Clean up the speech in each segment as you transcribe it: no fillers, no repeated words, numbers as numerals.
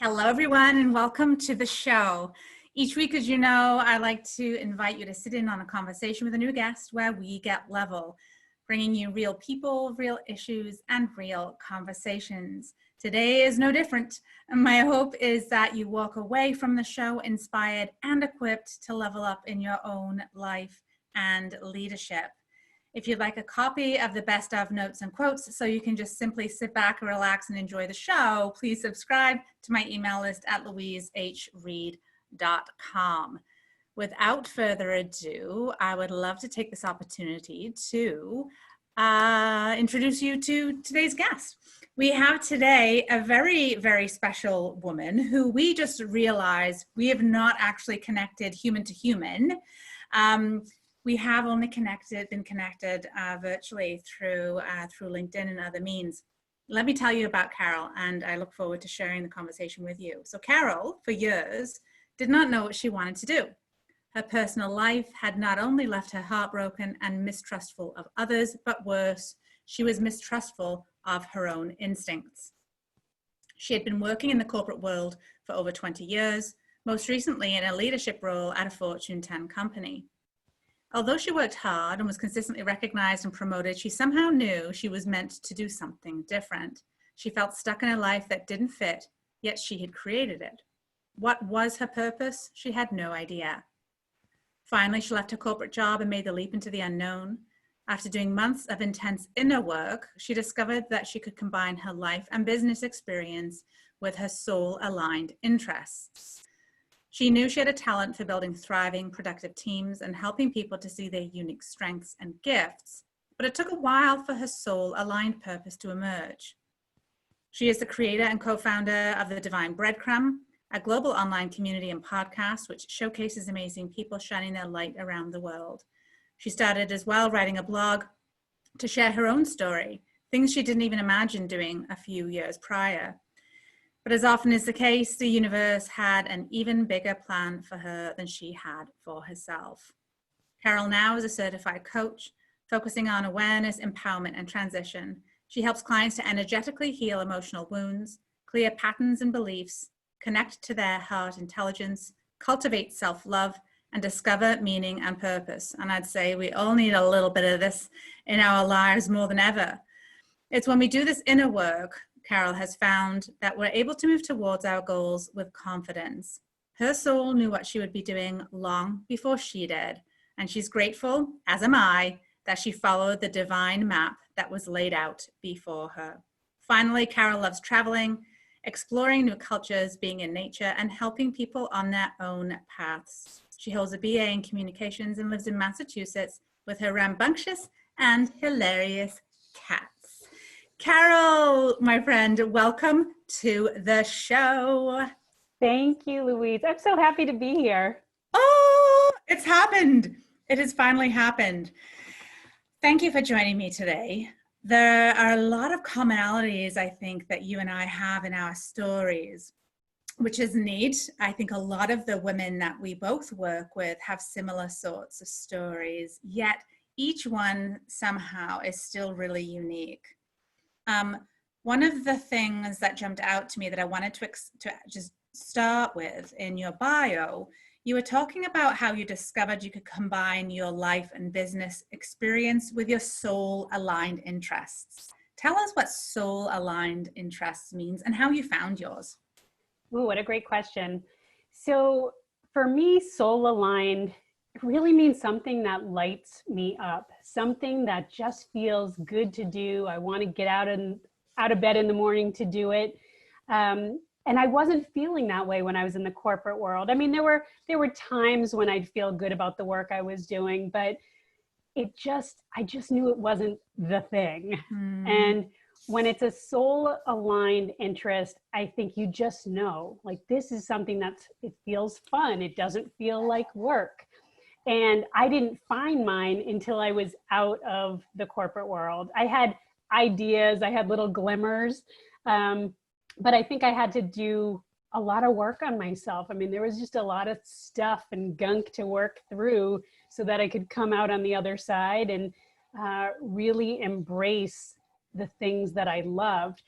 Hello, everyone, and welcome to the show. Each week, as you know, I like to invite you to sit in on a conversation with a new guest where we get level, bringing you real people, real issues, and real conversations. Today is no different. My hope is that you walk away from the show inspired and equipped to level up in your own life and leadership. If you'd like a copy of the best of notes and quotes so you can just simply sit back, relax, and enjoy the show, please subscribe to my email list at louisehreed.com. Without further ado, I would love to take this opportunity to introduce you to today's guest. We have today a very, very special woman who we just realized we have not actually connected human to human. We have only been connected virtually through LinkedIn and other means. Let me tell you about Carol, and I look forward to sharing the conversation with you. So Carol, for years, did not know what she wanted to do. Her personal life had not only left her heartbroken and mistrustful of others, but worse, she was mistrustful of her own instincts. She had been working in the corporate world for over 20 years, most recently in a leadership role at a Fortune 10 company. Although she worked hard and was consistently recognized and promoted, she somehow knew she was meant to do something different. She felt stuck in a life that didn't fit, yet she had created it. What was her purpose? She had no idea. Finally, she left her corporate job and made the leap into the unknown. After doing months of intense inner work, she discovered that she could combine her life and business experience with her soul-aligned interests. She knew she had a talent for building thriving, productive teams and helping people to see their unique strengths and gifts, but it took a while for her soul-aligned purpose to emerge. She is the creator and co-founder of The Divine Breadcrumb, a global online community and podcast which showcases amazing people shining their light around the world. She started as well writing a blog to share her own story, things she didn't even imagine doing a few years prior. But as often is the case, the universe had an even bigger plan for her than she had for herself. Carol now is a certified coach, focusing on awareness, empowerment, and transition. She helps clients to energetically heal emotional wounds, clear patterns and beliefs, connect to their heart intelligence, cultivate self-love, and discover meaning and purpose. And I'd say we all need a little bit of this in our lives more than ever. It's when we do this inner work, Carol has found, that we're able to move towards our goals with confidence. Her soul knew what she would be doing long before she did, and she's grateful, as am I, that she followed the divine map that was laid out before her. Finally, Carol loves traveling, exploring new cultures, being in nature, and helping people on their own paths. She holds a BA in communications and lives in Massachusetts with her rambunctious and hilarious cat. Carol, my friend, welcome to the show. Thank you, Louise. I'm so happy to be here. Oh, it's happened. It has finally happened. Thank you for joining me today. There are a lot of commonalities, I think, that you and I have in our stories, which is neat. I think a lot of the women that we both work with have similar sorts of stories, yet each one somehow is still really unique. One of the things that jumped out to me that I wanted to just start with in your bio, you were talking about how you discovered you could combine your life and business experience with your soul-aligned interests. Tell us what soul-aligned interests means and how you found yours. Ooh, what a great question. So for me, soul-aligned really means something that lights me up, something that just feels good to do. I want to get out of bed in the morning to do it. And I wasn't feeling that way when I was in the corporate world. I mean, there were times when I'd feel good about the work I was doing, but I just knew it wasn't the thing. And when it's a soul-aligned interest, I think you just know, like, this is something it feels fun. It doesn't feel like work. And I didn't find mine until I was out of the corporate world. I had ideas, I had little glimmers, but I think I had to do a lot of work on myself. I mean, there was just a lot of stuff and gunk to work through so that I could come out on the other side and really embrace the things that I loved.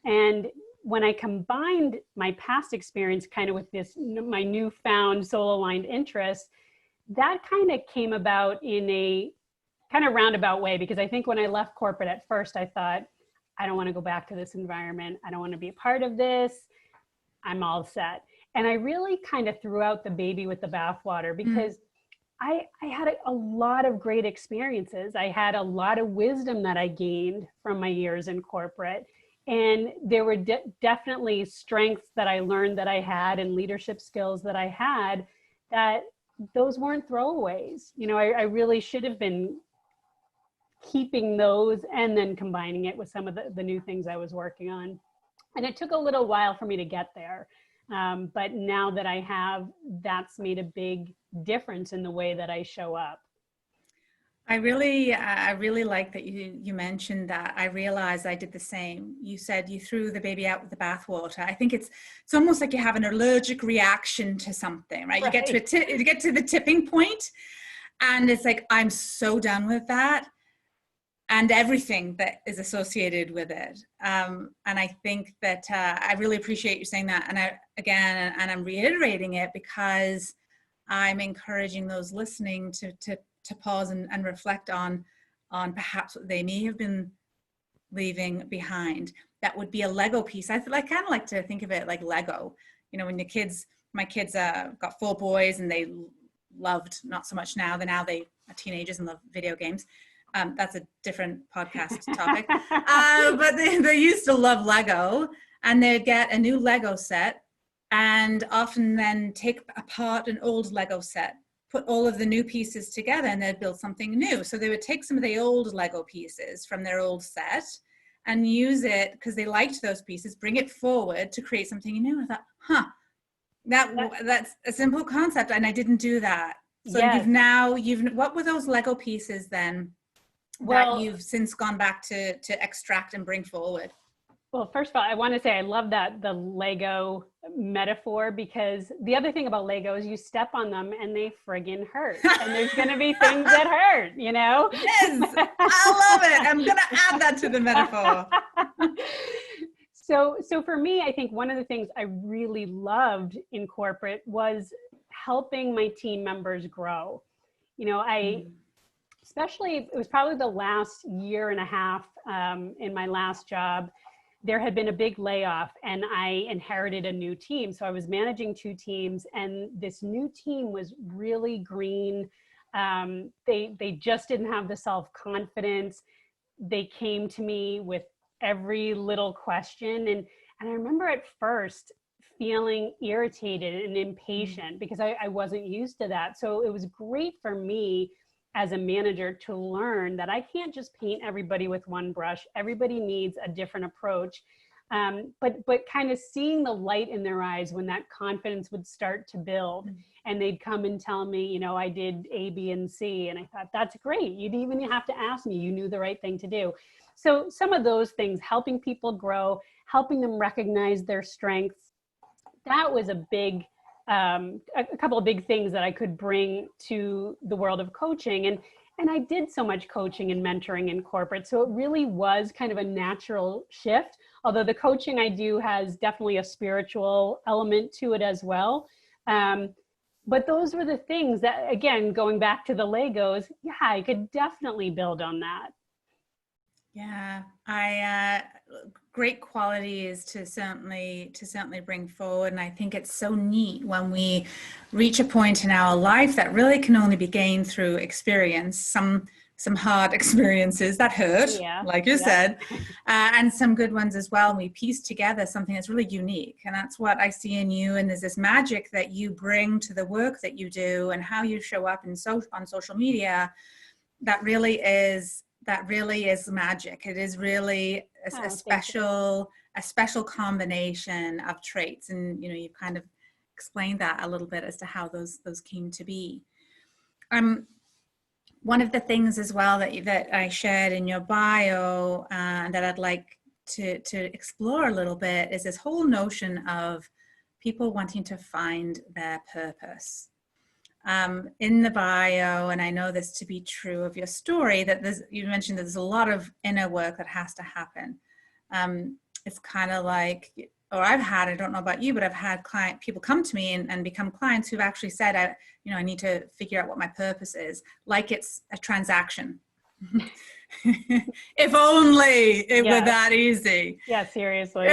And when I combined my past experience kind of with this, my newfound soul aligned interest, that kind of came about in a kind of roundabout way, because I think when I left corporate at first, I thought, I don't want to go back to this environment. I don't want to be a part of this. I'm all set. And I really kind of threw out the baby with the bathwater, because I had a lot of great experiences. I had a lot of wisdom that I gained from my years in corporate. And there were definitely strengths that I learned that I had, and leadership skills that I had, that those weren't throwaways. You know, I really should have been keeping those and then combining it with some of the new things I was working on. And it took a little while for me to get there. But now that I have, that's made a big difference in the way that I show up. I really like that you mentioned that. I realized I did the same. You said you threw the baby out with the bathwater. I think it's almost like you have an allergic reaction to something, right? You get to the tipping point, and it's like, I'm so done with that, and everything that is associated with it. And I think that I really appreciate you saying that. And I'm reiterating it because I'm encouraging those listening to pause and reflect on perhaps what they may have been leaving behind. That would be a Lego piece. I kind of like to think of it like Lego. You know, when my kids got 4 boys, and they loved, not so much now, they are teenagers and love video games. That's a different podcast topic. But they used to love Lego, and they'd get a new Lego set, and often then take apart an old Lego set, put all of the new pieces together, and they'd build something new. So they would take some of the old Lego pieces from their old set and use it, because they liked those pieces, bring it forward to create something new. I thought, that's a simple concept, and I didn't do that. So yes. What were those Lego pieces then that you've since gone back to extract and bring forward? Well, first of all, I want to say I love the Lego metaphor, because the other thing about Lego is you step on them and they friggin' hurt. And there's going to be things that hurt, you know? Yes, I love it. I'm going to add that to the metaphor. So for me, I think one of the things I really loved in corporate was helping my team members grow. You know, especially, it was probably the last year and a half in my last job, there had been a big layoff, and I inherited a new team. So I was managing 2 teams, and this new team was really green. They just didn't have the self-confidence. They came to me with every little question. And I remember at first feeling irritated and impatient, because I wasn't used to that. So it was great for me as a manager to learn that I can't just paint everybody with one brush. Everybody needs a different approach. But kind of seeing the light in their eyes when that confidence would start to build, and they'd come and tell me, you know, I did A, B, and C. And I thought, that's great. You didn't even have to ask me. You knew the right thing to do. So some of those things, helping people grow, helping them recognize their strengths, that was a couple of big things that I could bring to the world of coaching. And I did so much coaching and mentoring in corporate. So it really was kind of a natural shift, although the coaching I do has definitely a spiritual element to it as well. But those were the things that, again, going back to the Legos, yeah, I could definitely build on that. Yeah, great qualities to certainly bring forward. And I think it's so neat when we reach a point in our life that really can only be gained through experience, some hard experiences that hurt, like you said, and some good ones as well. And we piece together something that's really unique. And that's what I see in you. And there's this magic that you bring to the work that you do and how you show up on social media. That really is magic. It is really a special combination of traits. And, you know, you kind of explained that a little bit as to how those came to be. One of the things as well that I shared in your bio that I'd like to explore a little bit is this whole notion of people wanting to find their purpose. In the bio, and I know this to be true of your story, that you mentioned that there's a lot of inner work that has to happen. It's kind of like or I've had, I don't know about you, but I've had people come to me and become clients who've actually said, I need to figure out what my purpose is, like it's a transaction. If only it were that easy. Yeah, seriously.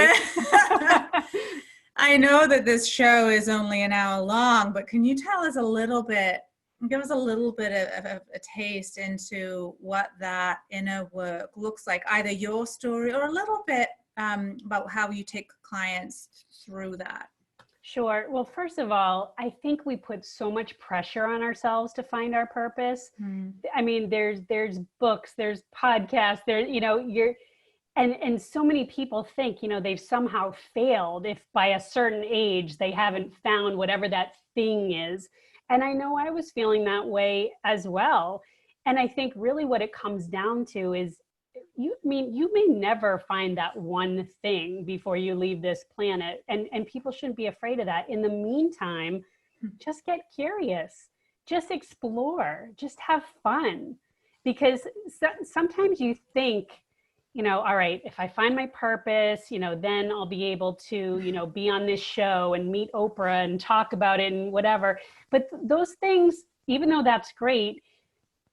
I know that this show is only an hour long, but can you tell us give us a little bit of a taste into what that inner work looks like, either your story or a little bit about how you take clients through that? Sure. Well, first of all, I think we put so much pressure on ourselves to find our purpose. I mean, there's books, there's podcasts, and so many people think, they've somehow failed if by a certain age they haven't found whatever that thing is. And I know I was feeling that way as well. And I think really what it comes down to is you may never find that one thing before you leave this planet. And people shouldn't be afraid of that. In the meantime, just get curious, just explore, just have fun. Because sometimes you think, all right, if I find my purpose, then I'll be able to, be on this show and meet Oprah and talk about it and whatever. But those things, even though that's great,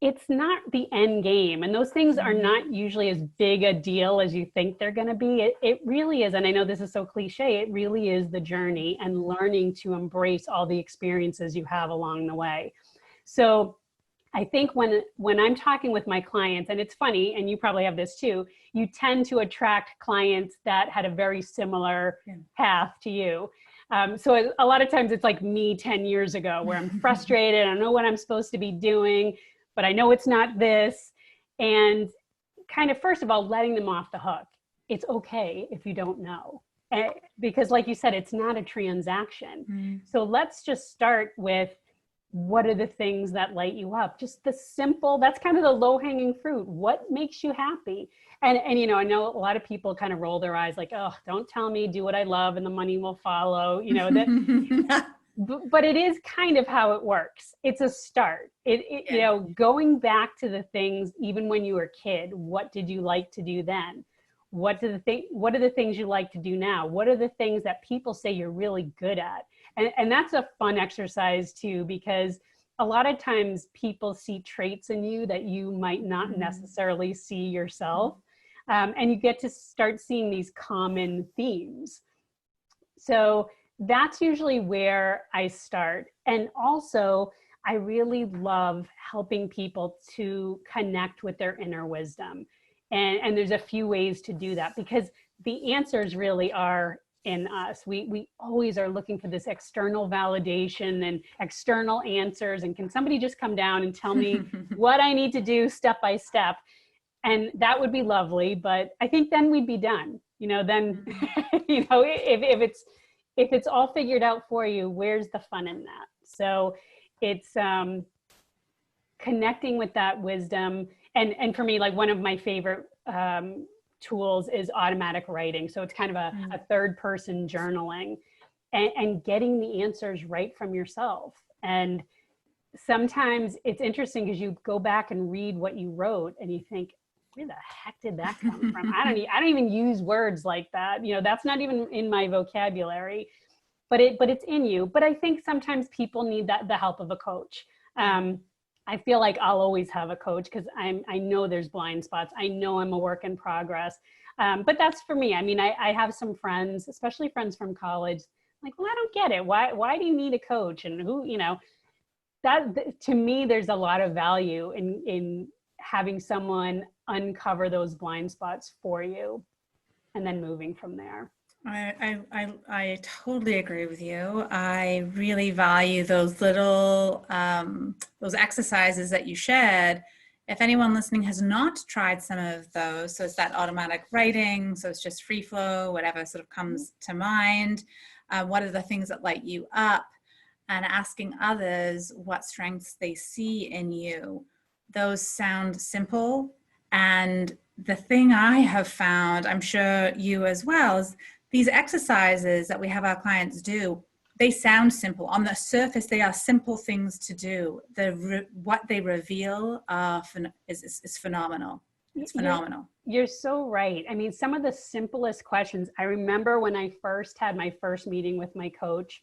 it's not the end game. And those things are not usually as big a deal as you think they're going to be. It really is. And I know this is so cliche. It really is the journey and learning to embrace all the experiences you have along the way. So I think when I'm talking with my clients, and it's funny, and you probably have this too, you tend to attract clients that had a very similar path to you. So a lot of times it's like me 10 years ago where I'm frustrated. I don't know what I'm supposed to be doing, but I know it's not this. And kind of, first of all, letting them off the hook. It's okay if you don't know. Because like you said, it's not a transaction. So let's just start with, what are the things that light you up? Just the simple, that's kind of the low hanging fruit. What makes you happy? And I know a lot of people kind of roll their eyes like, oh, don't tell me, do what I love and the money will follow, but it is kind of how it works. It's a start. Going back to the things, even when you were a kid, what did you like to do then? What are the things you like to do now? What are the things that people say you're really good at? And that's a fun exercise too, because a lot of times people see traits in you that you might not necessarily see yourself. And you get to start seeing these common themes. So that's usually where I start. And also, I really love helping people to connect with their inner wisdom. And there's a few ways to do that, because the answers really are in us. We always are looking for this external validation and external answers. And can somebody just come down and tell me what I need to do step by step? And that would be lovely, but I think then we'd be done. If it's all figured out for you, where's the fun in that? So it's connecting with that wisdom. And for me, like one of my favorite tools is automatic writing. So it's kind of a third person journaling and getting the answers right from yourself. And sometimes it's interesting because you go back and read what you wrote and you think, where the heck did that come from? I don't even use words like that. That's not even in my vocabulary, but it's in you. But I think sometimes people need the help of a coach. I feel like I'll always have a coach because I know there's blind spots. I know I'm a work in progress. But that's for me. I mean, I have some friends, especially friends from college, like, well, I don't get it. Why do you need a coach? And who, that to me, there's a lot of value in having someone uncover those blind spots for you and then moving from there. I totally agree with you. I really value those little, those exercises that you shared. If anyone listening has not tried some of those, so it's that automatic writing, so it's just free flow, whatever sort of comes to mind. What are the things that light you up? And asking others what strengths they see in you. Those sound simple. And the thing I have found, I'm sure you as well, is these exercises that we have our clients do, they sound simple. On the surface, they are simple things to do. What they reveal is phenomenal. It's phenomenal. You're so right. I mean, some of the simplest questions, I remember when I first had my first meeting with my coach,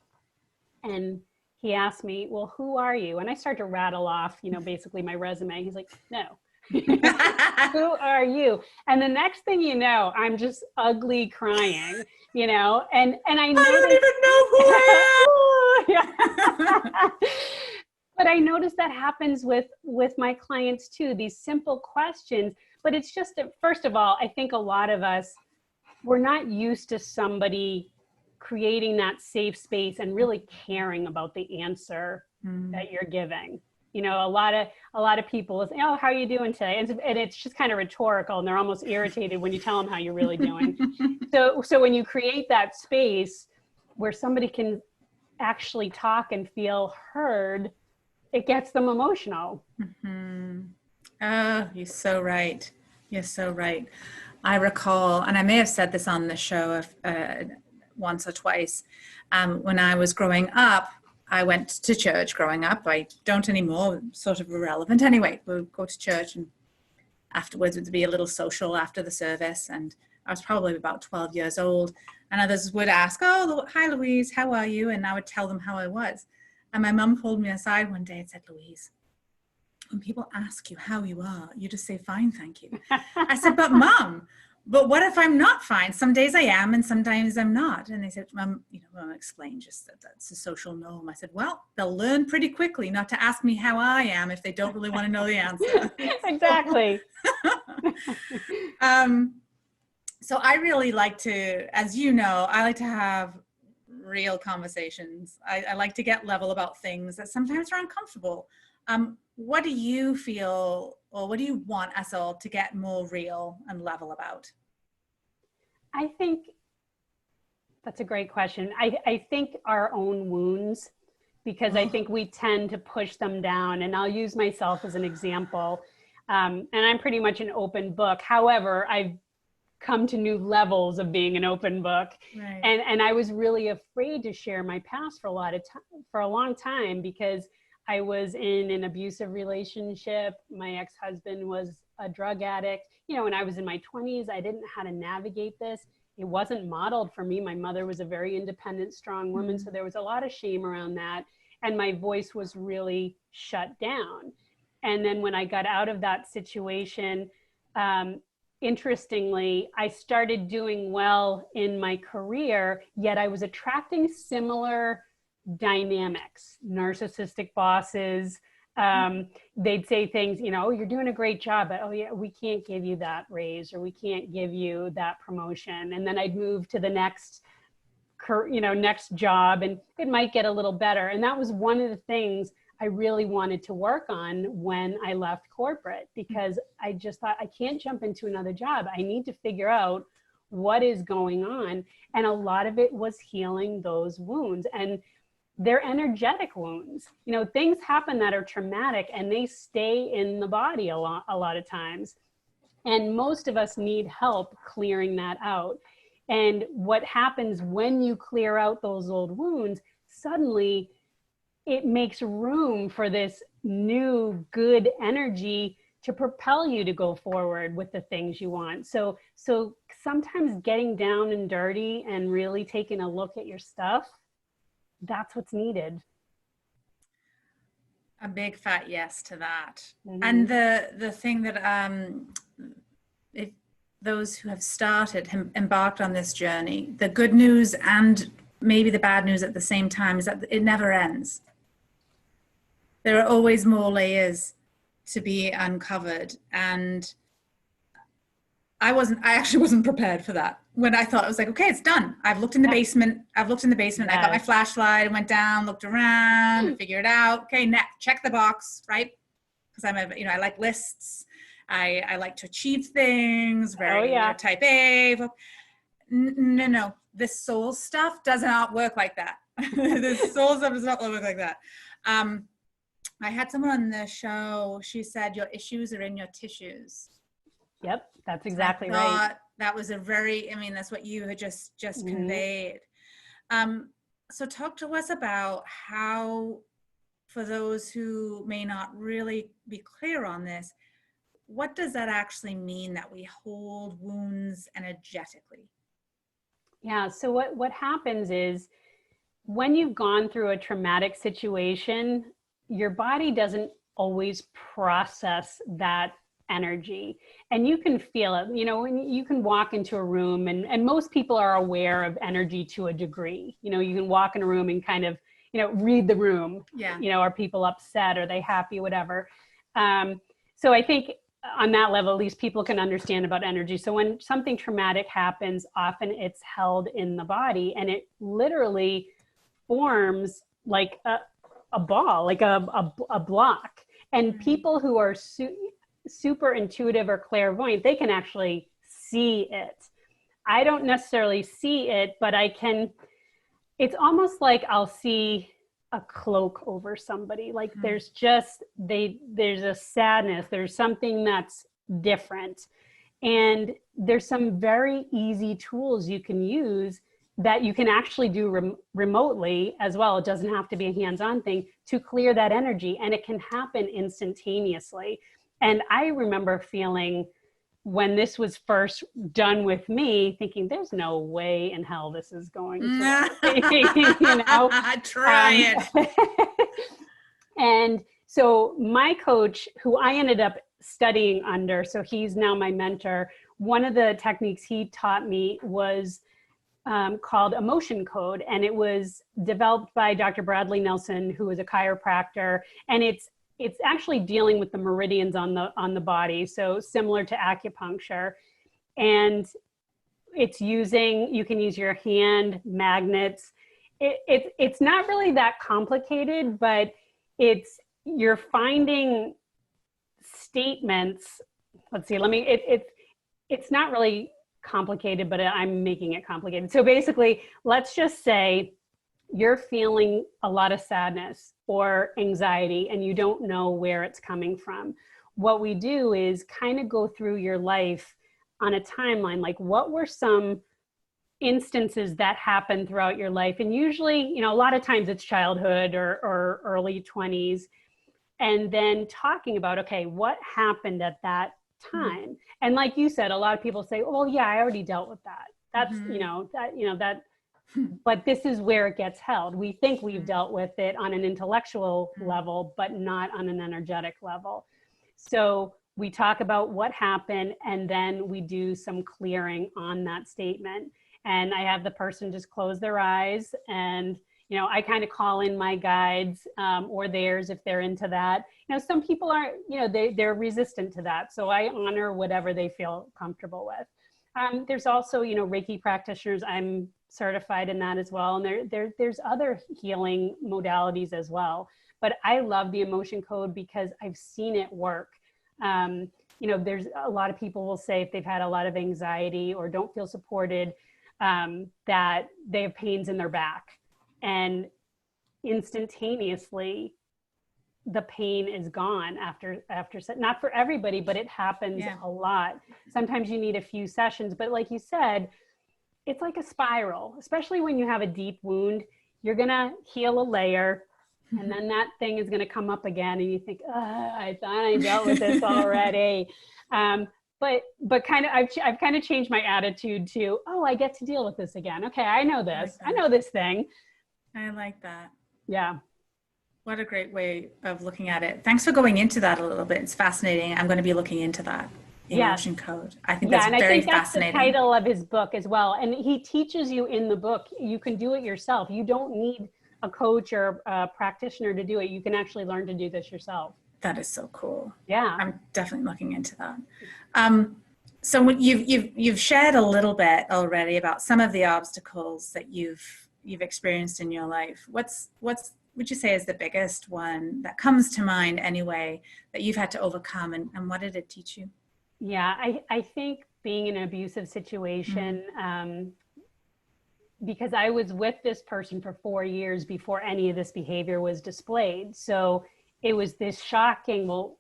and he asked me, well, who are you? And I started to rattle off, basically my resume. He's like, no. Who are you? And the next thing you know, I'm just ugly crying, and I I noticed, don't even know who I am. But I noticed that happens with my clients too, these simple questions. But it's just, first of all, I think a lot of us, we're not used to somebody creating that safe space and really caring about the answer that you're giving. A lot of people say, oh, how are you doing today? And it's just kind of rhetorical, and they're almost irritated when you tell them how you're really doing. So when you create that space where somebody can actually talk and feel heard, it gets them emotional. Mm-hmm. Oh, you're so right. You're so right. I recall, and I may have said this on the show once or twice, when I was growing up, I went to church growing up. I don't anymore, sort of irrelevant. Anyway, we'd go to church, and afterwards it would be a little social after the service. And I was probably about 12 years old. And others would ask, oh, hi, Louise, how are you? And I would tell them how I was. And my mum pulled me aside one day and said, Louise, when people ask you how you are, you just say, fine, thank you. I said, but Mum, but what if I'm not fine? Some days I am and sometimes I'm not. And they said, Mum, Mum explained just that that's a social norm. I said, well, they'll learn pretty quickly not to ask me how I am if they don't really want to know the answer. Exactly. So I really like to, as you know, I like to have real conversations. I like to get level about things that sometimes are uncomfortable. What do you feel, or what do you want us all to get more real and level about? I think that's a great question. I think our own wounds, because I think we tend to push them down. And I'll use myself as an example. And I'm pretty much an open book. However, I've come to new levels of being an open book. Right. And I was really afraid to share my past for a long time, because I was in an abusive relationship. My ex-husband was a drug addict. When I was in my 20s, I didn't know how to navigate this. It wasn't modeled for me. My mother was a very independent, strong woman. So there was a lot of shame around that. And my voice was really shut down. And then when I got out of that situation, interestingly, I started doing well in my career, yet I was attracting similar dynamics. Narcissistic bosses, they'd say things, you're doing a great job, but oh yeah, we can't give you that raise, or we can't give you that promotion. And then I'd move to the next job, and it might get a little better. And that was one of the things I really wanted to work on when I left corporate, because I just thought, I can't jump into another job. I need to figure out what is going on. And a lot of it was healing those wounds. And they're energetic wounds. Things happen that are traumatic, and they stay in the body a lot of times. And most of us need help clearing that out. And what happens when you clear out those old wounds, suddenly it makes room for this new good energy to propel you to go forward with the things you want. So sometimes getting down and dirty and really taking a look at your stuff, that's what's needed. A big fat yes to that. And the thing that if those who have embarked on this journey, the good news and maybe the bad news at the same time is that it never ends. There are always more layers to be uncovered. And I actually wasn't prepared for that. When I thought, I was like, okay, it's done. I've looked in the basement. Yes. I got my flashlight and went down, looked around, figured it out. Okay, next, check the box, right? Because I like lists. I like to achieve things, very type A. No. This soul stuff does not work like that. This soul stuff does not work like that. I had someone on the show, she said, your issues are in your tissues. Yep, that's exactly right. That was that's what you had just conveyed. So talk to us about how, for those who may not really be clear on this, what does that actually mean, that we hold wounds energetically? Yeah, so what happens is when you've gone through a traumatic situation, your body doesn't always process that energy, and you can feel it. When you can walk into a room, and most people are aware of energy to a degree. You can walk in a room and kind of read the room. Yeah. Are people upset, are they happy, whatever. So I think on that level, at least people can understand about energy. So when something traumatic happens, often it's held in the body, and it literally forms like a ball, like a block. And people who are super intuitive or clairvoyant, they can actually see it. I don't necessarily see it, but it's almost like I'll see a cloak over somebody. Like there's a sadness, there's something that's different. And there's some very easy tools you can use that you can actually do remotely as well. It doesn't have to be a hands-on thing to clear that energy, and it can happen instantaneously. And I remember feeling, when this was first done with me, thinking there's no way in hell this is going to work. Try it. And so my coach, who I ended up studying under, so he's now my mentor, one of the techniques he taught me was called emotion code, and it was developed by Dr. Bradley Nelson, who is a chiropractor, and it's actually dealing with the meridians on the body, so similar to acupuncture. And you can use your hand, magnets. It's not really that complicated, but you're finding statements. Let's see, it's not really complicated, but I'm making it complicated. So basically, let's just say you're feeling a lot of sadness or anxiety and you don't know where it's coming from. What we do is kind of go through your life on a timeline, like what were some instances that happened throughout your life? And usually, a lot of times it's childhood or early 20s. And then talking about, okay, what happened at that time? And like you said, a lot of people say, oh yeah, I already dealt with that. That's, but this is where it gets held. We think we've dealt with it on an intellectual level, but not on an energetic level. So we talk about what happened, and then we do some clearing on that statement. And I have the person just close their eyes, and I kind of call in my guides or theirs if they're into that. Some people are, they're resistant to that. So I honor whatever they feel comfortable with. There's also, Reiki practitioners. I'm certified in that as well. And there's other healing modalities as well. But I love the emotion code because I've seen it work. There's a lot of people will say if they've had a lot of anxiety or don't feel supported, that they have pains in their back. And instantaneously, the pain is gone after not for everybody, but it happens a lot. Sometimes you need a few sessions, but like you said, it's like a spiral, especially when you have a deep wound. You're gonna heal a layer, and then that thing is gonna come up again, and you think, I thought I dealt with this already. But kind of, I've kind of changed my attitude to, I get to deal with this again. Okay, I know this. I know this thing. I like that. Yeah. What a great way of looking at it. Thanks for going into that a little bit. It's fascinating. I'm going to be looking into that. The emotion code. I think that's very fascinating. I think that's the title of his book as well. And he teaches you in the book, you can do it yourself. You don't need a coach or a practitioner to do it. You can actually learn to do this yourself. That is so cool. Yeah. I'm definitely looking into that. So you've shared a little bit already about some of the obstacles that you've experienced in your life. What's would you say is the biggest one that comes to mind anyway that you've had to overcome, and what did it teach you? Yeah, I think being in an abusive situation, because I was with this person for 4 years before any of this behavior was displayed. So it was this shocking, well,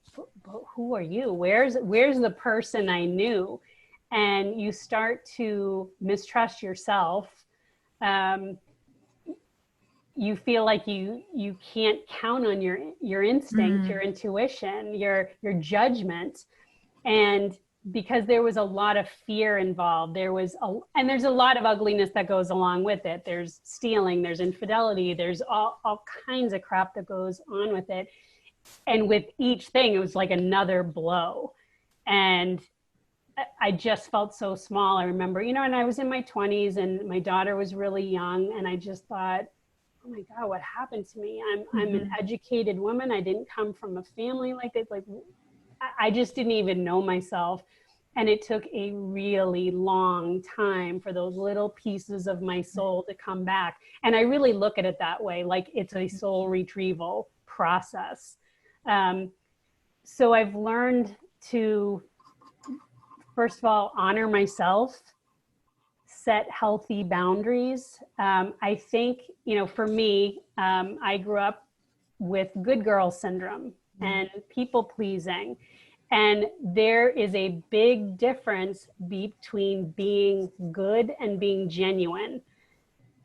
who are you? Where's the person I knew? And you start to mistrust yourself. You feel like you can't count on your instinct, your intuition, your judgment. And because there was a lot of fear involved, and there's a lot of ugliness that goes along with it. There's stealing, there's infidelity, there's all kinds of crap that goes on with it. And with each thing, it was like another blow. And I just felt so small. I remember, and I was in my 20s and my daughter was really young. And I just thought, oh my God, what happened to me? I'm an educated woman. I didn't come from a family like that. Like, I just didn't even know myself. And it took a really long time for those little pieces of my soul to come back. And I really look at it that way, like it's a soul retrieval process. So I've learned to, first of all, honor myself, set healthy boundaries. I think, for me, I grew up with good girl syndrome and people pleasing. And there is a big difference between being good and being genuine.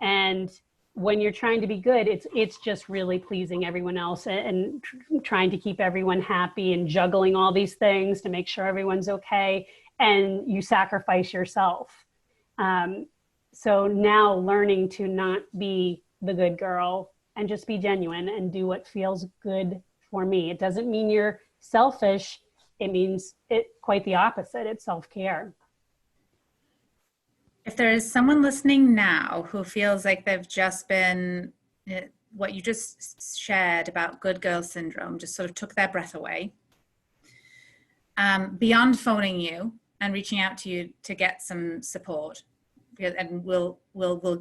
And when you're trying to be good, it's just really pleasing everyone else and trying to keep everyone happy and juggling all these things to make sure everyone's okay. And you sacrifice yourself. So now learning to not be the good girl and just be genuine and do what feels good for me. It doesn't mean you're selfish. It means quite the opposite. It's self-care. If there is someone listening now who feels like they've just been, what you just shared about good girl syndrome just sort of took their breath away, beyond phoning you and reaching out to you to get some support, and we'll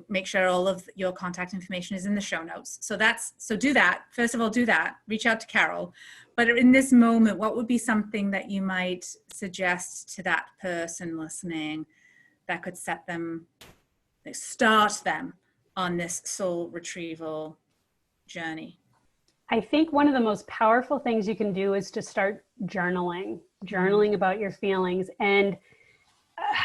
make sure all of your contact information is in the show notes. So do that. First of all, do that. Reach out to Carol. But in this moment, what would be something that you might suggest to that person listening that could start them on this soul retrieval journey? I think one of the most powerful things you can do is to start journaling about your feelings. And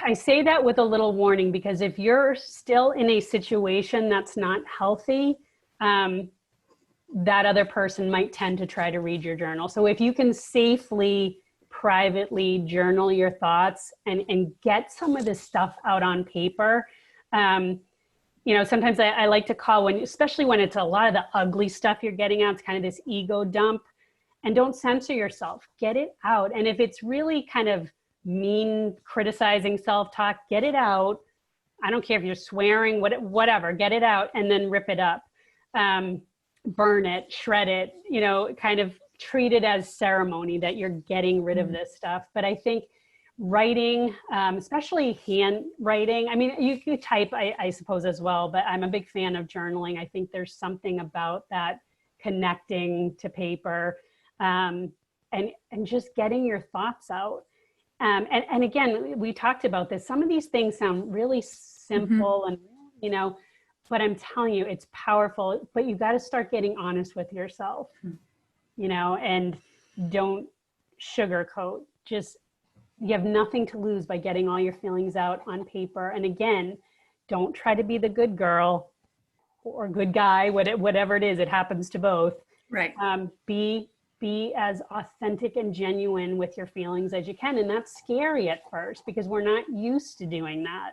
I say that with a little warning, because if you're still in a situation that's not healthy, that other person might tend to try to read your journal. So if you can safely, privately journal your thoughts and get some of this stuff out on paper, sometimes I like to call especially when it's a lot of the ugly stuff you're getting out, it's kind of this ego dump, and don't censor yourself, get it out. And if it's really kind of mean, criticizing self-talk, get it out. I don't care if you're swearing, whatever, get it out and then rip it up. Burn it, shred it, kind of treat it as ceremony that you're getting rid of this stuff. But I think writing, especially handwriting, I mean, you can type, I suppose as well, but I'm a big fan of journaling. I think there's something about that connecting to paper, and just getting your thoughts out. And again, we talked about this. Some of these things sound really simple and, but I'm telling you, it's powerful, but you got to start getting honest with yourself, and don't sugarcoat. Just, you have nothing to lose by getting all your feelings out on paper. And again, don't try to be the good girl or good guy, whatever it is, it happens to both. Right. Be as authentic and genuine with your feelings as you can. And that's scary at first because we're not used to doing that.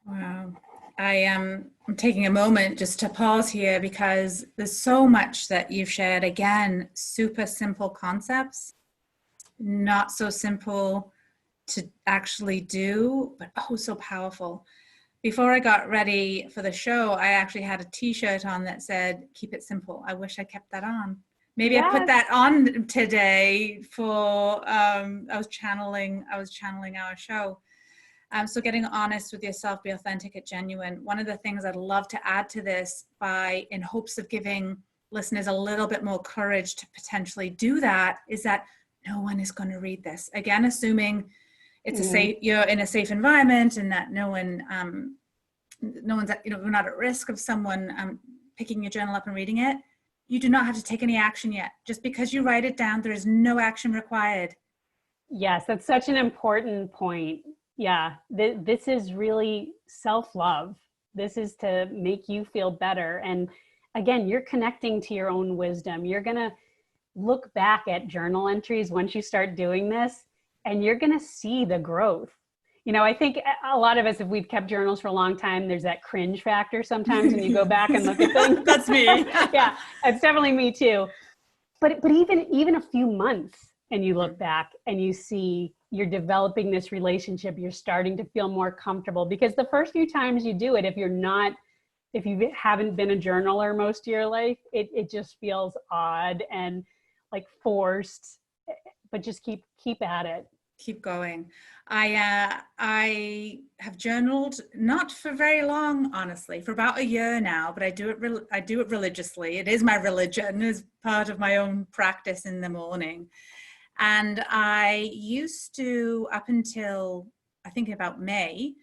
Wow. I'm taking a moment just to pause here because there's so much that you've shared. Again, super simple concepts, not so simple to actually do, but oh, so powerful. Before I got ready for the show, I actually had a t-shirt on that said, "Keep it simple." I wish I kept that on. Maybe I put that on today for, I was channeling our show. So getting honest with yourself, be authentic, get genuine. One of the things I'd love to add to this in hopes of giving listeners a little bit more courage to potentially do that is that no one is going to read this. Again, assuming it's you're in a safe environment and that no one's, we're not at risk of someone picking your journal up and reading it. You do not have to take any action yet. Just because you write it down, there is no action required. Yes, that's such an important point. Yeah, this is really self-love. This is to make you feel better. And again, you're connecting to your own wisdom. You're going to look back at journal entries once you start doing this, and you're going to see the growth. You know, I think a lot of us, if we've kept journals for a long time, there's that cringe factor sometimes when you go back and look at things. That's me. Yeah, it's definitely me too. But even a few months and you look back and you see you're developing this relationship, you're starting to feel more comfortable, because the first few times you do it, if you haven't been a journaler most of your life, it just feels odd and like forced, but just keep at it. Keep going. I have journaled not for very long, honestly, for about a year now, but I do it religiously. It is my religion, as part of my own practice in the morning. And I used to, up until I think about May,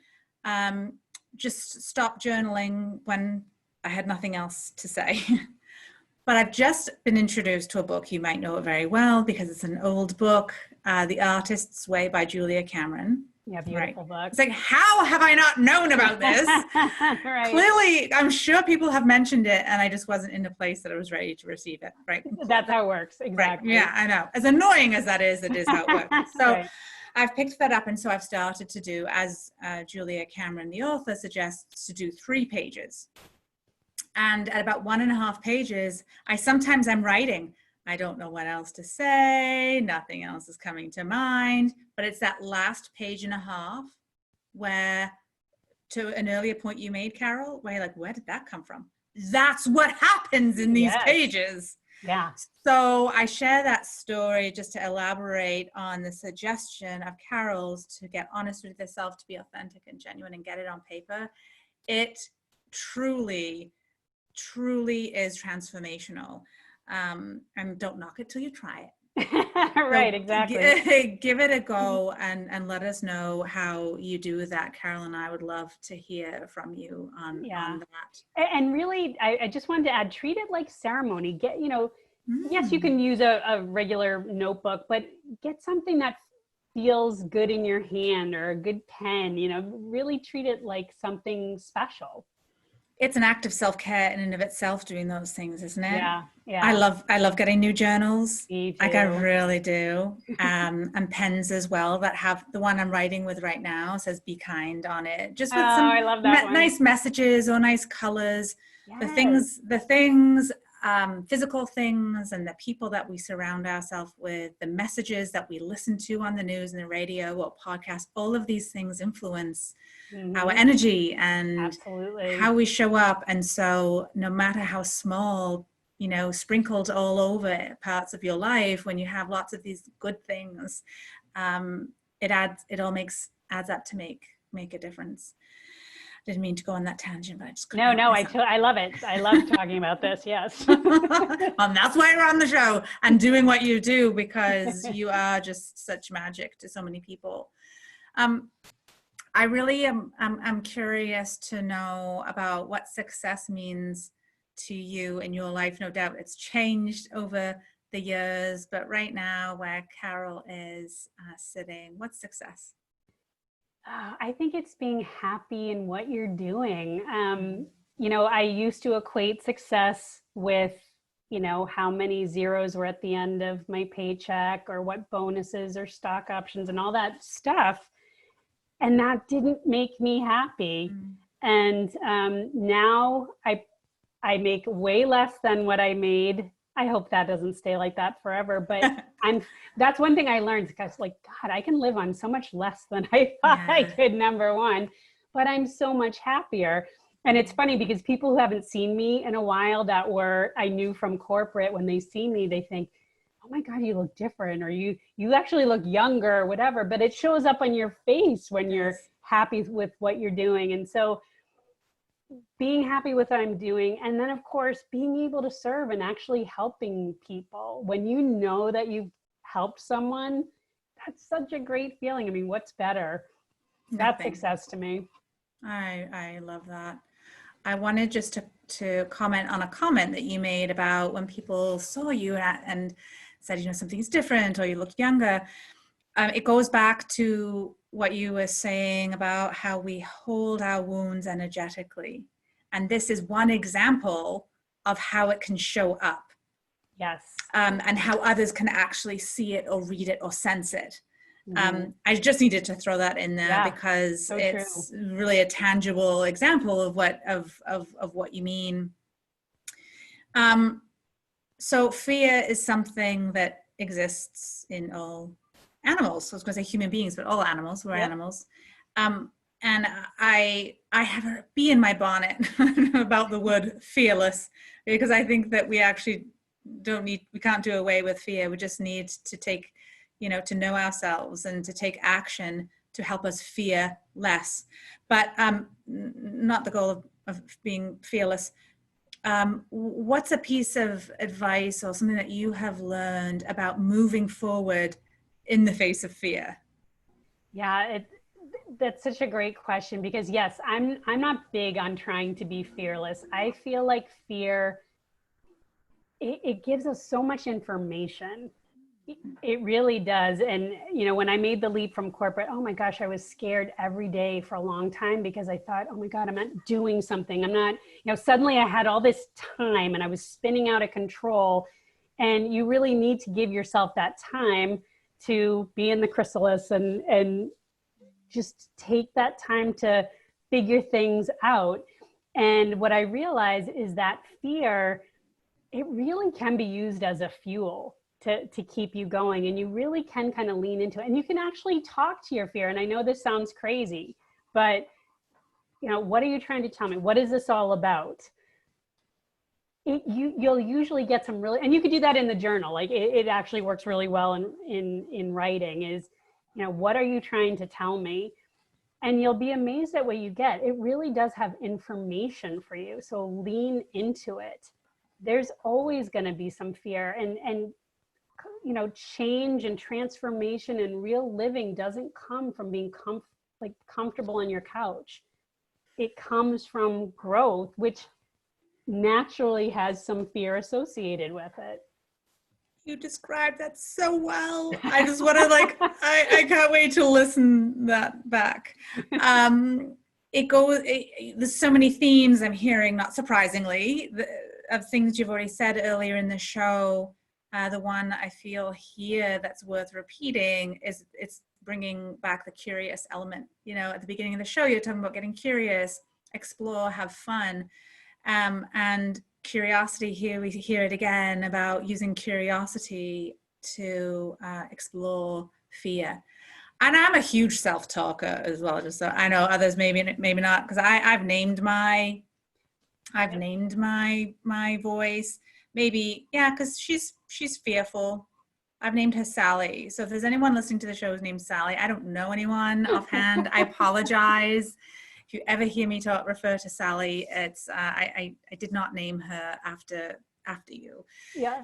just stop journaling when I had nothing else to say. But I've just been introduced to a book. You might know it very well because it's an old book, The Artist's Way by Julia Cameron. Yeah, beautiful book. It's like, how have I not known about this? Right. Clearly, I'm sure people have mentioned it, and I just wasn't in a place that I was ready to receive it. Right? That's how it works. Exactly. Right. Yeah, I know. As annoying as that is, it is how it works. So Right. I've picked that up, and so I've started to do, as Julia Cameron, the author, suggests, to do 3 pages. And at about 1.5 pages, I'm writing. I don't know what else to say. Nothing else is coming to mind. But it's that last 1.5 pages where, to an earlier point you made, Carol, where you're like, where did that come from? That's what happens in these pages. Yeah. So I share that story just to elaborate on the suggestion of Carol's to get honest with yourself, to be authentic and genuine, and get it on paper. It truly is transformational. And don't knock it till you try it. Right, exactly. Give it a go and let us know how you do that. Carol and I would love to hear from you on that. And really, I just wanted to add, treat it like ceremony. Yes, you can use a regular notebook, but get something that feels good in your hand, or a good pen. Really treat it like something special. It's an act of self-care in and of itself, doing those things, isn't it? Yeah. I love getting new journals. Me too. Like, I really do. And pens as well, that have, the one I'm writing with right now says "Be kind" on it. Just with some I love that nice messages or nice colors. Yes. The things, physical things, and the people that we surround ourselves with, the messages that we listen to on the news and the radio or podcasts, all of these things influence our energy and how we show up. And so no matter how small, sprinkled all over parts of your life, when you have lots of these good things, it adds up to make a difference. Didn't mean to go on that tangent, but I just couldn't. No, I love it. I love talking about this. Yes. And that's why we're on the show and doing what you do, because you are just such magic to so many people. I really I'm curious to know about what success means to you in your life. No doubt it's changed over the years, but right now, where Carol is sitting, what's success? I think it's being happy in what you're doing. I used to equate success with, how many zeros were at the end of my paycheck, or what bonuses or stock options and all that stuff. And that didn't make me happy. And now I make way less than what I made. I hope that doesn't stay like that forever, but that's one thing I learned, because God, I can live on so much less than I thought I could, number one, but I'm so much happier. And it's funny because people who haven't seen me in a while, I knew from corporate, when they see me, they think, oh my God, you look different, or you actually look younger, or whatever, but it shows up on your face when you're happy with what you're doing. And so being happy with what I'm doing, and then of course being able to serve and actually helping people, when you know that you've helped someone, that's such a great feeling. I mean, what's better? That's success to me. I love that. I wanted just to comment on a comment that you made about when people saw you and said, something's different, or you look younger. It goes back to what you were saying about how we hold our wounds energetically. And this is one example of how it can show up. Yes. And how others can actually see it or read it or sense it. Mm-hmm. I just needed to throw that in there because so it's true. really a tangible example of what you mean. So fear is something that exists in all animals. I was going to say human beings, but all animals, we're animals. And I have a bee in my bonnet about the word fearless, because I think that we actually we can't do away with fear. We just need to take, to know ourselves and to take action to help us fear less. But not the goal of being fearless. What's a piece of advice or something that you have learned about moving forward in the face of fear? Yeah, that's such a great question, because yes, I'm not big on trying to be fearless. I feel like fear, it gives us so much information. It really does. And, when I made the leap from corporate, oh my gosh, I was scared every day for a long time, because I thought, oh my God, I'm not doing something. I'm not, suddenly I had all this time and I was spinning out of control. And you really need to give yourself that time to be in the chrysalis and just take that time to figure things out. And what I realize is that fear, it really can be used as a fuel to keep you going. And you really can kind of lean into it. And you can actually talk to your fear. And I know this sounds crazy, but what are you trying to tell me? What is this all about? You'll usually get some really, and you could do that in the journal. Like it actually works really well in writing is, what are you trying to tell me? And you'll be amazed at what you get. It really does have information for you. So lean into it. There's always going to be some fear, and change and transformation and real living doesn't come from being comfortable on your couch. It comes from growth, which naturally has some fear associated with it. You described that so well. I just want to I can't wait to listen that back. There's so many themes I'm hearing, not surprisingly, of things you've already said earlier in the show. The one I feel here that's worth repeating is it's bringing back the curious element. At the beginning of the show, you're talking about getting curious, explore, have fun. And curiosity, here we hear it again about using curiosity to explore fear. And I'm a huge self-talker as well, just so I know others maybe not, because I've named my voice. Maybe, yeah, because she's fearful. I've named her Sally. So if there's anyone listening to the show who's named Sally, I don't know anyone offhand. I apologize. If you ever hear me refer to Sally, it's I did not name her after you. Yeah.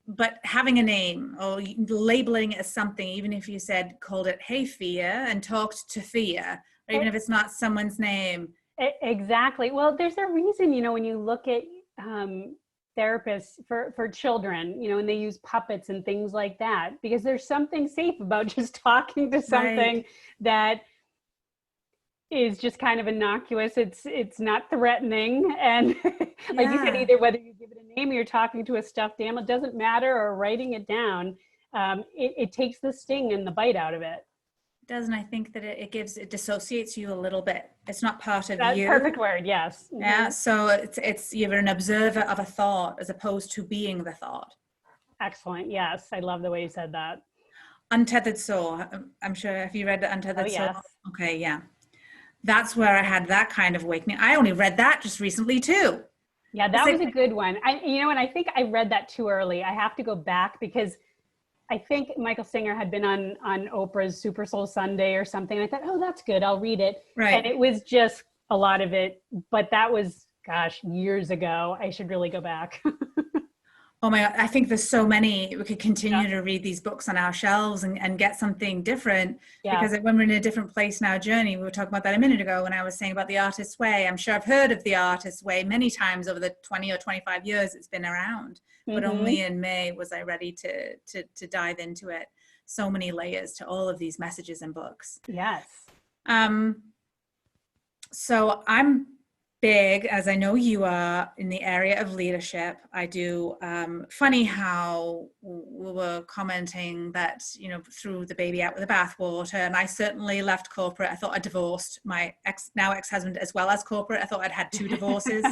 But having a name or labeling it as something, even if you called it "Hey Fear" and talked to fear, or even if it's not someone's name. Exactly. Well, there's a reason, when you look at therapists for children, and they use puppets and things like that, because there's something safe about just talking to something that is just kind of innocuous. It's not threatening. And like you said, either whether you give it a name or you're talking to a stuffed animal, it doesn't matter, or writing it down. It takes the sting and the bite out of it. It does, and I think that it dissociates you a little bit. It's not part of That's you. perfect word, yes. Mm-hmm. Yeah, so it's you're an observer of a thought as opposed to being the thought. Excellent, yes. I love the way you said that. Untethered Soul. I'm sure, have you read the Untethered Soul? Yes. Okay, yeah. That's where I had that kind of awakening. I only read that just recently too. Yeah, that was a good one. And I think I read that too early. I have to go back, because I think Michael Singer had been on Oprah's Super Soul Sunday or something. I thought, oh, that's good. I'll read it. Right. And it was just a lot of it. But that was, gosh, years ago. I should really go back. Oh my God, I think there's so many. We could continue to read these books on our shelves and get something different. Yeah. Because when we're in a different place in our journey, we were talking about that a minute ago when I was saying about the Artist's Way. I'm sure I've heard of the Artist's Way many times over the 20 or 25 years it's been around. Mm-hmm. But only in May was I ready to dive into it. So many layers to all of these messages and books. Yes. So I'm big, as I know you are, in the area of leadership. I do. Funny how we were commenting that, you know, threw the baby out with the bathwater, and I certainly left corporate. I thought I divorced my now ex-husband as well as corporate. I thought I'd had 2 divorces.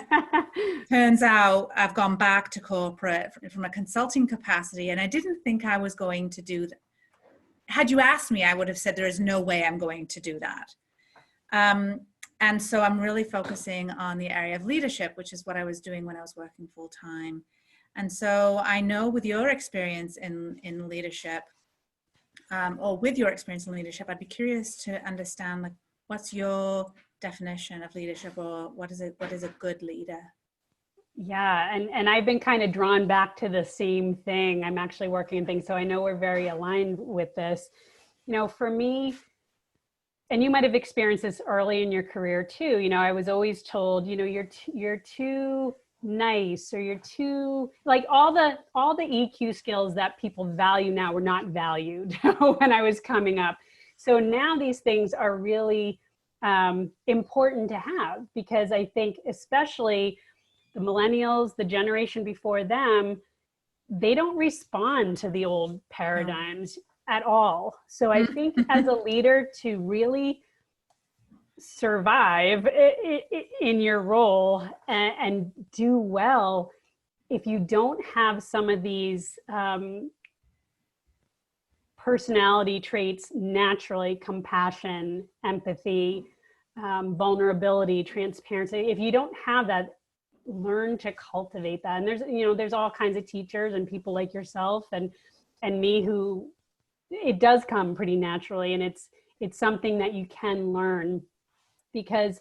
Turns out I've gone back to corporate from a consulting capacity, and I didn't think I was going to do that. Had you asked me, I would have said there is no way I'm going to do that. And so I'm really focusing on the area of leadership, which is what I was doing when I was working full time. And so I know with your experience in leadership, or with your experience in leadership, I'd be curious to understand, like, what's your definition of leadership, or what is a good leader? Yeah, and I've been kind of drawn back to the same thing. I'm actually working in things, so I know we're very aligned with this. You know, for me, and you might have experienced this early in your career too. You know, I was always told, you know, you're too nice, or you're too, like, all the EQ skills that people value now were not valued when I was coming up. So now these things are really important to have, because I think especially the millennials, the generation before them, they don't respond to the old paradigms at all. So I think as a leader, to really survive in your role and do well, if you don't have some of these personality traits naturally, compassion, empathy, vulnerability, transparency, if you don't have that, learn to cultivate that. And there's all kinds of teachers and people like yourself and me who it does come pretty naturally, and it's something that you can learn, because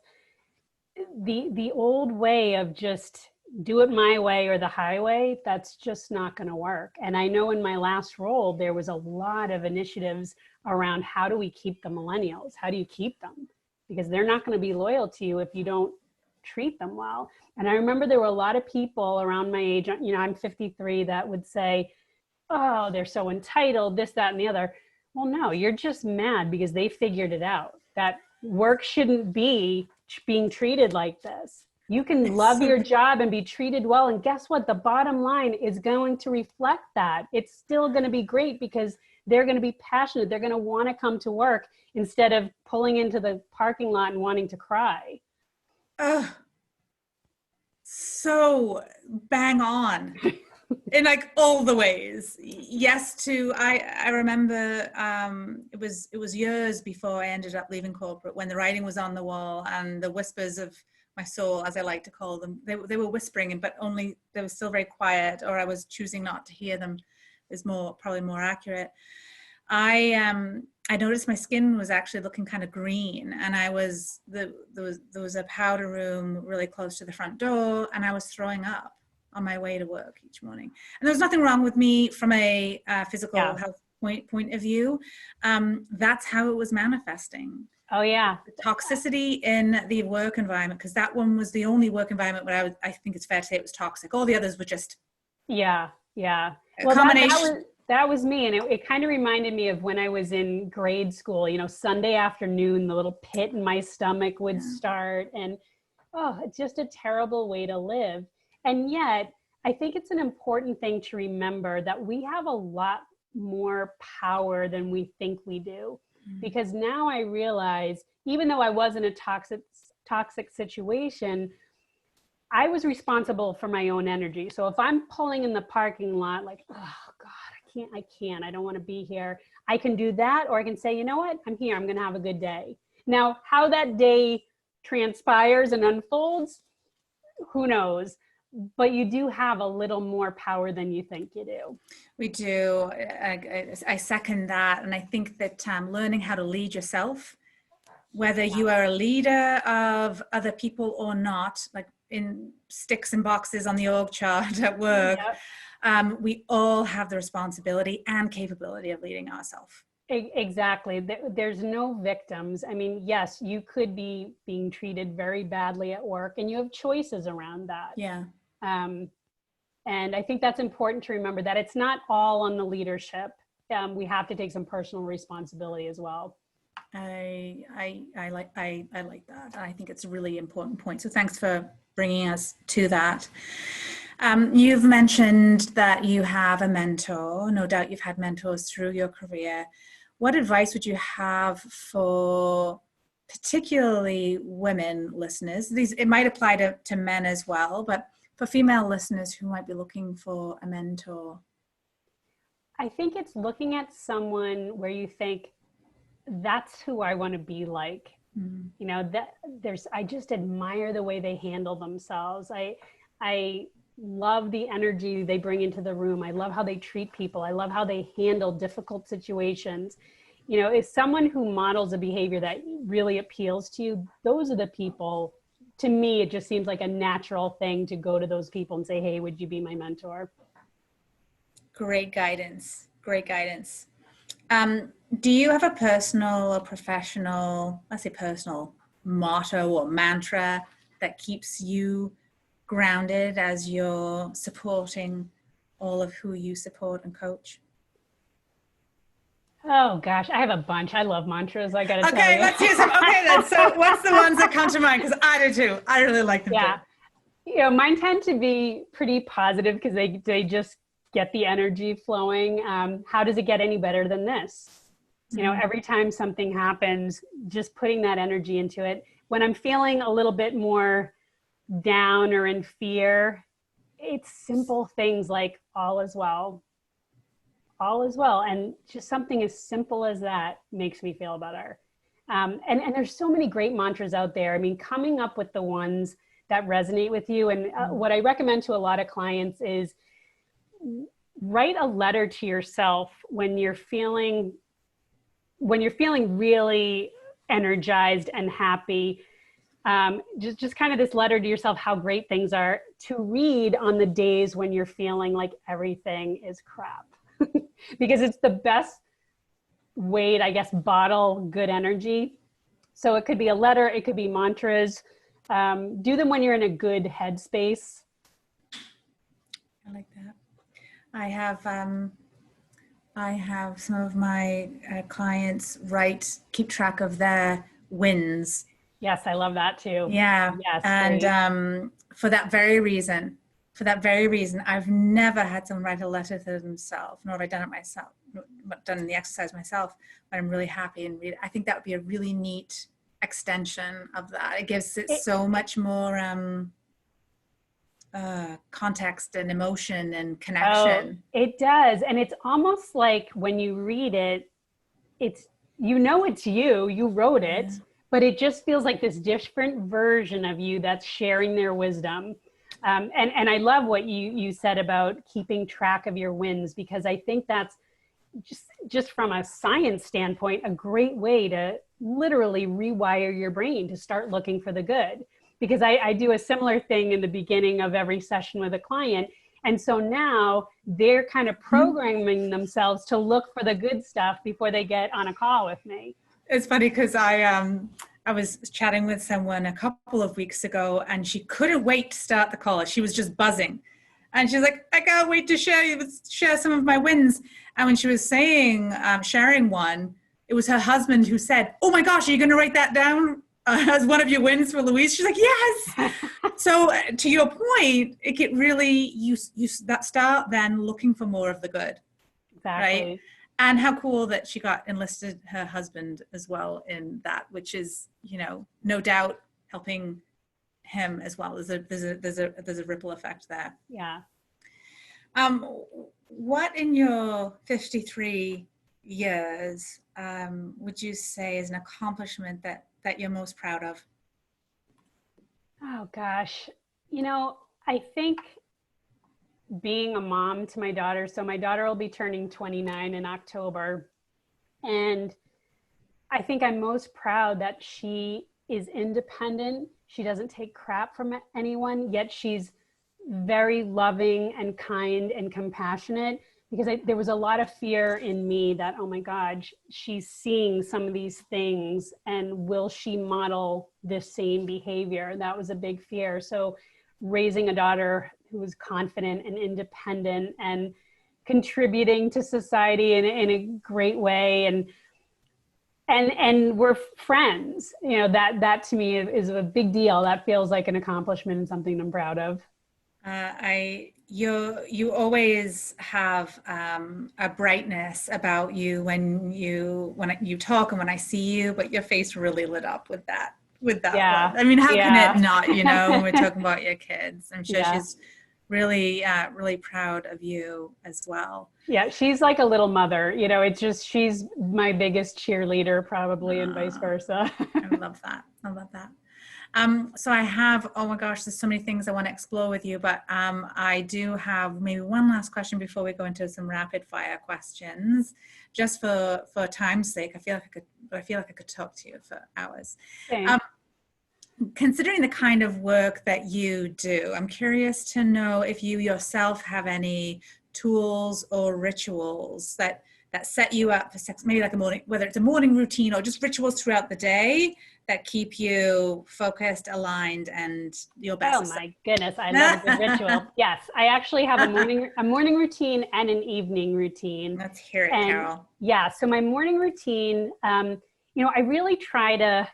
the old way of just do it my way or the highway, that's just not going to work. And I know in my last role, there was a lot of initiatives around how do we keep the millennials? How do you keep them? Because they're not going to be loyal to you if you don't treat them well. And I remember there were a lot of people around my age, you know, I'm 53, that would say, oh, they're so entitled, this, that, and the other. Well, no, you're just mad because they figured it out, that work shouldn't be being treated like this. You can love your job and be treated well. And guess what? The bottom line is going to reflect that. It's still going to be great because they're going to be passionate. They're going to want to come to work instead of pulling into the parking lot and wanting to cry. So bang on. In like all the ways. Yes, I remember it was years before I ended up leaving corporate, when the writing was on the wall and the whispers of my soul, as I like to call them, they were whispering, but only they were still very quiet, or I was choosing not to hear them, is probably more accurate. I noticed my skin was actually looking kind of green, and there was a powder room really close to the front door, and I was throwing up on my way to work each morning. And there was nothing wrong with me from a physical health point of view. That's how it was manifesting. Oh yeah. The toxicity in the work environment, because that one was the only work environment where I think it's fair to say it was toxic. All the others were just yeah. Well, combination. That was me. And it kind of reminded me of when I was in grade school, you know, Sunday afternoon, the little pit in my stomach would start, and it's just a terrible way to live. And yet, I think it's an important thing to remember that we have a lot more power than we think we do. Because now I realize, even though I was in a toxic situation, I was responsible for my own energy. So if I'm pulling in the parking lot, like, oh God, I can't, I don't want to be here, I can do that, or I can say, you know what, I'm here, I'm going to have a good day. Now, how that day transpires and unfolds, who knows? But you do have a little more power than you think you do. We do. I second that. And I think that learning how to lead yourself, whether you are a leader of other people or not, like in sticks and boxes on the org chart at work, we all have the responsibility and capability of leading ourselves. Exactly. There's no victims. I mean, yes, you could be being treated very badly at work, and you have choices around that. Yeah. And I think that's important to remember, that it's not all on the leadership. We have to take some personal responsibility as well. I like that. I think it's a really important point. So thanks for bringing us to that. You've mentioned that you have a mentor. No doubt you've had mentors through your career. What advice would you have for particularly women listeners? It might apply to men as well, but for female listeners who might be looking for a mentor. I think it's looking at someone where you think, that's who I want to be like. You know, that I just admire the way they handle themselves. I love the energy they bring into the room. I love how they treat people. I love how they handle difficult situations. You know, if someone who models a behavior that really appeals to you, those are the people. To me, it just seems like a natural thing to go to those people and say, hey, would you be my mentor? Great guidance. Great guidance. Do you have a personal or professional, let's say personal, motto or mantra that keeps you grounded as you're supporting all of who you support and coach? Oh gosh, I have a bunch. I love mantras, I gotta tell you. Okay, let's hear some. Okay then, so what's the ones that come to mind? Because I do too. I really like them too. You know, mine tend to be pretty positive because they just get the energy flowing. How does it get any better than this? You know, every time something happens, just putting that energy into it. When I'm feeling a little bit more down or in fear, it's simple things like all is well. All is well. And just something as simple as that makes me feel better. And there's so many great mantras out there. I mean, coming up with the ones that resonate with you. And what I recommend to a lot of clients is write a letter to yourself when you're feeling really energized and happy. Just kind of this letter to yourself, how great things are, to read on the days when you're feeling like everything is crap. Because it's the best way to, I guess, bottle good energy. So it could be a letter, it could be mantras. Do them when you're in a good headspace. I like that. I have some of my clients keep track of their wins. Yes, I love that too. Yeah. Yes, and for that very reason, I've never had someone write a letter to themselves, nor have I done it myself, done the exercise myself, but I'm really happy and read it. I think that would be a really neat extension of that. It gives it so much more context and emotion and connection. Oh, it does. And it's almost like when you read it, it's you wrote it, but it just feels like this different version of you that's sharing their wisdom. And I love what you said about keeping track of your wins, because I think that's just from a science standpoint, a great way to literally rewire your brain to start looking for the good. Because I do a similar thing in the beginning of every session with a client. And so now they're kind of programming themselves to look for the good stuff before they get on a call with me. It's funny because I was chatting with someone a couple of weeks ago and she couldn't wait to start the call. She was just buzzing. And she's like, I can't wait to share some of my wins. And when she was sharing one, it was her husband who said, oh my gosh, are you going to write that down as one of your wins for Louise? She's like, yes. So to your point, it get really, you that start then looking for more of the good. Exactly. Right? And how cool that she got enlisted her husband as well in that, which is, no doubt helping him as well. There's a ripple effect there. Yeah. What in your 53 years would you say is an accomplishment that you're most proud of? Oh gosh. I think being a mom to my daughter. So my daughter will be turning 29 in October. And I think I'm most proud that she is independent. She doesn't take crap from anyone, yet she's very loving and kind and compassionate, because there was a lot of fear in me that, oh my God, she's seeing some of these things and will she model this same behavior? That was a big fear. So raising a daughter who was confident and independent and contributing to society in a great way. and we're friends. You know, that to me is a big deal. That feels like an accomplishment and something I'm proud of. You always have a brightness about you when you talk and when I see you, but your face really lit up with that Yeah. one. I mean, how can it Yeah. not? You know, when we're talking about your kids, I'm sure Yeah. she's really proud of you as well. Yeah, she's like a little mother, you know, it's just she's my biggest cheerleader probably and vice Uh, versa. I love that. I love that. So I have, oh my gosh, there's so many things I want to explore with you, but I do have maybe one last question before we go into some rapid fire questions, just for time's sake. I feel like I could talk to you for hours. Same. Considering the kind of work that you do, I'm curious to know if you yourself have any tools or rituals that set you up for sex, maybe like a morning, whether it's a morning routine or just rituals throughout the day that keep you focused, aligned, and your best. Oh my goodness, I love a good ritual. Yes, I actually have a morning routine and an evening routine. Let's hear it, And Carol. yeah, so my morning routine, you know, I really try to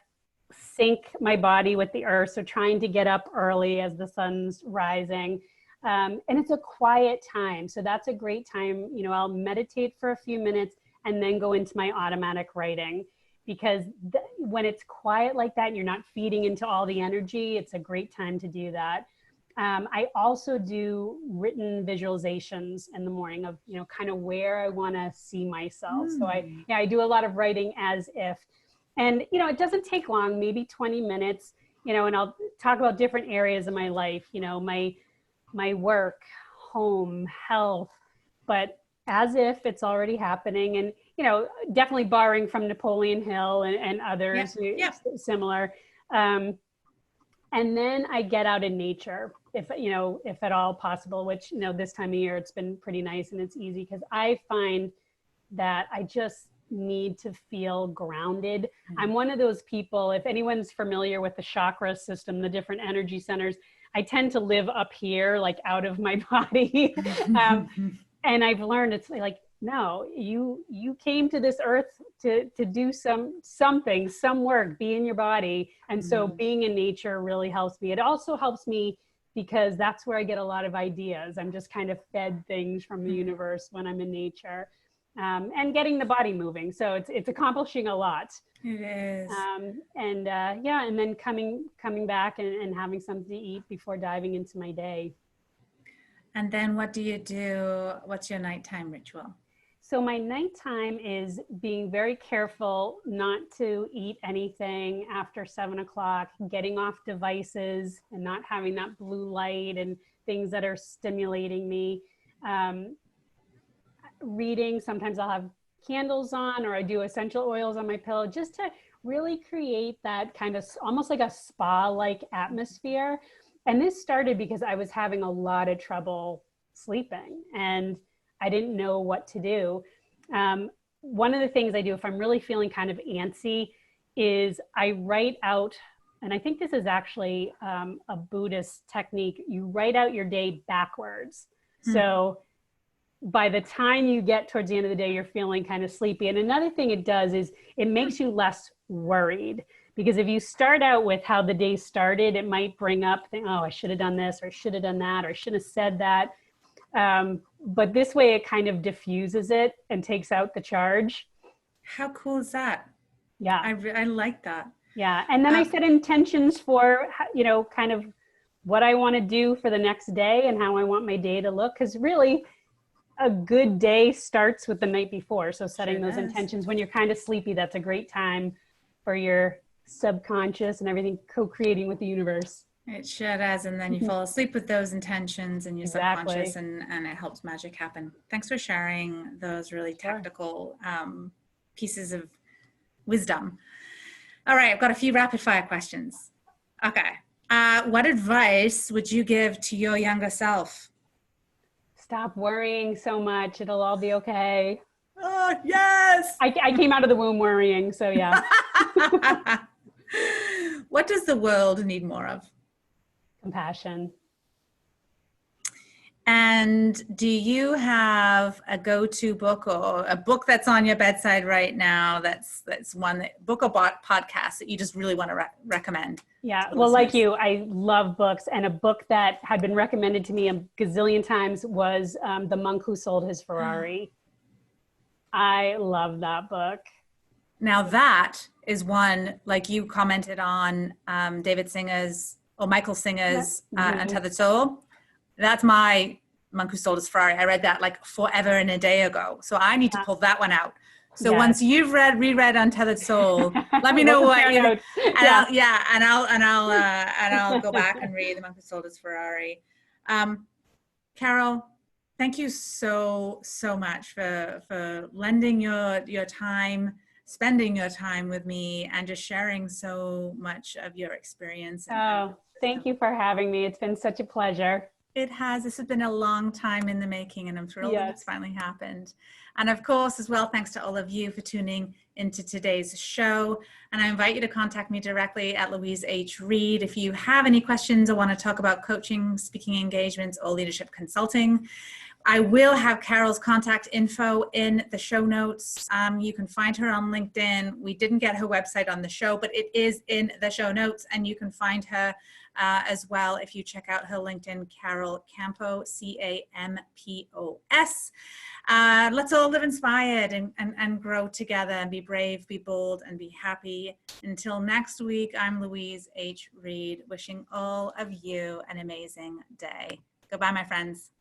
sync my body with the earth. So trying to get up early as the sun's rising. And it's a quiet time. So that's a great time. You know, I'll meditate for a few minutes and then go into my automatic writing, because when it's quiet like that and you're not feeding into all the energy, it's a great time to do that. I also do written visualizations in the morning of, you know, kind of where I want to see myself. So I do a lot of writing as if. And, you know, it doesn't take long, maybe 20 minutes, you know, and I'll talk about different areas of my life, you know, my work, home, health, but as if it's already happening. And, you know, definitely borrowing from Napoleon Hill and others similar. And then I get out in nature, if, you know, if at all possible, which, you know, this time of year, it's been pretty nice and it's easy because I find that I just need to feel grounded. Mm-hmm. I'm one of those people, if anyone's familiar with the chakra system, the different energy centers, I tend to live up here, like out of my body. And I've learned it's like, no, you came to this earth to do some work, be in your body. And so being in nature really helps me. It also helps me because that's where I get a lot of ideas. I'm just kind of fed things from the universe when I'm in nature. And getting the body moving. So it's accomplishing a lot. It is. And then coming back and having something to eat before diving into my day. And then what do you do? What's your nighttime ritual? So my nighttime is being very careful not to eat anything after 7 o'clock, getting off devices and not having that blue light and things that are stimulating me. Reading, sometimes I'll have candles on, or I do essential oils on my pillow just to really create that kind of almost like a spa-like atmosphere. And this started because I was having a lot of trouble sleeping and I didn't know what to do. One of the things I do if I'm really feeling kind of antsy is I write out, and I think this is actually a Buddhist technique, you write out your day backwards. So by the time you get towards the end of the day, you're feeling kind of sleepy. And another thing it does is it makes you less worried, because if you start out with how the day started, it might bring up, oh, I should have done this, or I should have done that, or I should have said that. But this way it kind of diffuses it and takes out the charge. How cool is that? Yeah. I like that. Yeah. And then I set intentions for, you know, kind of what I want to do for the next day and how I want my day to look. Because really, a good day starts with the night before. So setting those intentions when you're kind of sleepy, that's a great time for your subconscious and everything co-creating with the universe. It sure does. And then you fall asleep with those intentions and your subconscious and it helps magic happen. Thanks for sharing those really tactical pieces of wisdom. All right, I've got a few rapid fire questions. Okay. What advice would you give to your younger self? Stop worrying so much. It'll all be okay. Oh, yes. I came out of the womb worrying, so yeah. What does the world need more of? Compassion. And do you have a go-to book or a book that's on your bedside right now that's one that, book or podcast that you just really want to recommend? Yeah, To well, like listeners? you, I love books, and a book that had been recommended to me a gazillion times was The Monk Who Sold His Ferrari. I love that book. Now that is one, like you commented on David Singer's or Michael Singer's Untethered Soul. That's my Monk Who Sold His Ferrari. I read that like forever and a day ago. So I need to pull that one out. So Yes. once you've reread Untethered Soul, let me We'll know what compare you notes. and I'll go back and read The Monk Who Sold His Ferrari. Carol, thank you so much for lending your time, spending your time with me, and just sharing so much of your experience. Thank you for having me. It's been such a pleasure. It has. This has been a long time in the making, and I'm thrilled that it's finally happened. And of course, as well, thanks to all of you for tuning into today's show. And I invite you to contact me directly at Louise H. Reed if you have any questions or want to talk about coaching, speaking engagements, or leadership consulting. I will have Carol's contact info in the show notes. You can find her on LinkedIn. We didn't get her website on the show, but it is in the show notes, and you can find her as well if you check out her LinkedIn, Carol Campos, Campos. Let's all live inspired and grow together and be brave, be bold, and be happy. Until next week, I'm Louise H. Reed, wishing all of you an amazing day. Goodbye, my friends.